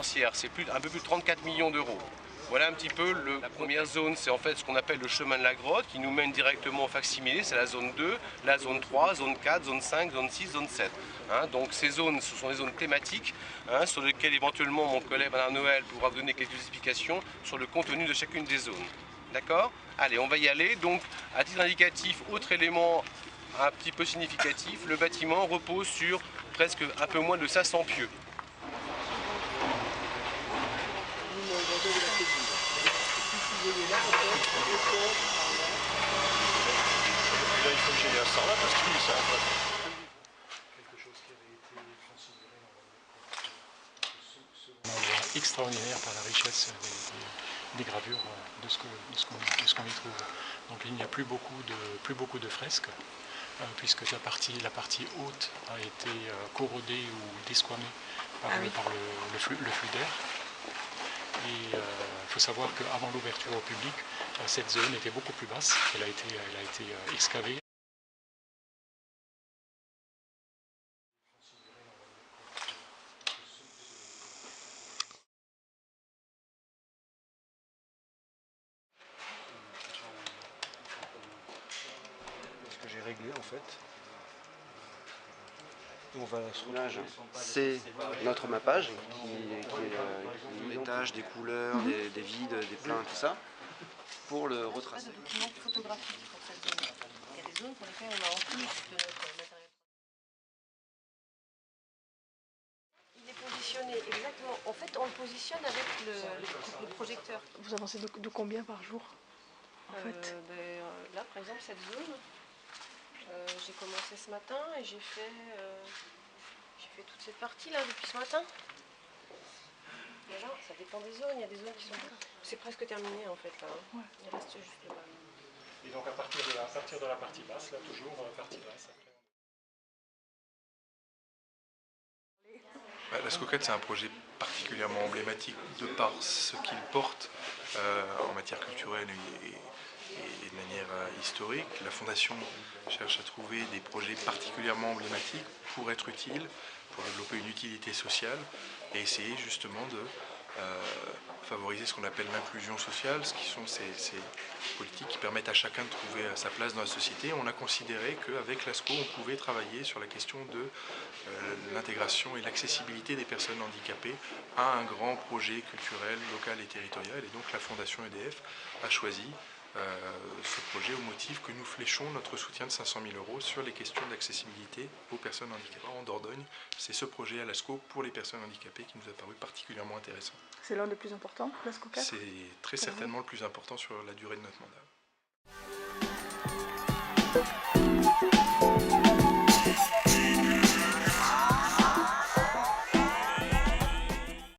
financière, c'est un peu plus de 34 millions d'euros. Voilà un petit peu la première zone, c'est en fait ce qu'on appelle le chemin de la grotte qui nous mène directement au facsimilé, c'est la zone 2, la zone 3, zone 4, zone 5, zone 6, zone 7. Donc ces zones, ce sont des zones thématiques sur lesquelles éventuellement mon collègue Bernard Noël pourra donner quelques explications sur le contenu de chacune des zones. D'accord? Allez, on va y aller. Donc, à titre indicatif, autre élément un petit peu significatif, le bâtiment repose sur presque un peu moins de 500 pieux. Là, il faut que j'aille à ça là parce qu'il ça quelque chose qui avait été considéré extraordinaire par la richesse des gravures de ce qu'on y trouve. Donc il n'y a plus beaucoup de fresques puisque la partie haute a été corrodée ou desquamée par le flux d'air. Et il faut savoir qu'avant l'ouverture au public, cette zone était beaucoup plus basse. Elle a été excavée. Ce que j'ai réglé en fait. On va se retrouver. C'est notre mappage qui est l'étage des couleurs, des vides, des pleins, tout ça, pour le retracer. Un document photographique pour cette zone. Il y a des zones pour lesquelles on a en plus de notre matériel. Il est positionné exactement. En fait, on le positionne avec le projecteur. Vous avancez de combien par jour en fait Là, par exemple, cette zone, j'ai commencé ce matin et j'ai fait toute cette partie-là depuis ce matin. Déjà, ça dépend des zones. Il y a des zones qui sont... C'est presque terminé en fait là. Ouais. Il reste juste le bas. Et donc à partir de la partie basse, là toujours partie basse. La Scocat, c'est un projet particulièrement emblématique de par ce qu'il porte en matière culturelle et de manière historique. La Fondation cherche à trouver des projets particulièrement emblématiques pour être utiles, pour développer une utilité sociale et essayer justement de favoriser ce qu'on appelle l'inclusion sociale, ce qui sont ces politiques qui permettent à chacun de trouver sa place dans la société. On a considéré qu'avec l'ASCO, on pouvait travailler sur la question de l'intégration et l'accessibilité des personnes handicapées à un grand projet culturel, local et territorial. Et donc la Fondation EDF a choisi ce projet au motif que nous fléchons notre soutien de 500 000 € sur les questions d'accessibilité aux personnes handicapées. En Dordogne, c'est ce projet à l'ASCO pour les personnes handicapées qui nous a paru particulièrement intéressant. C'est l'un des plus importants, l'ASCO 4 ? C'est très certainement le plus important sur la durée de notre mandat.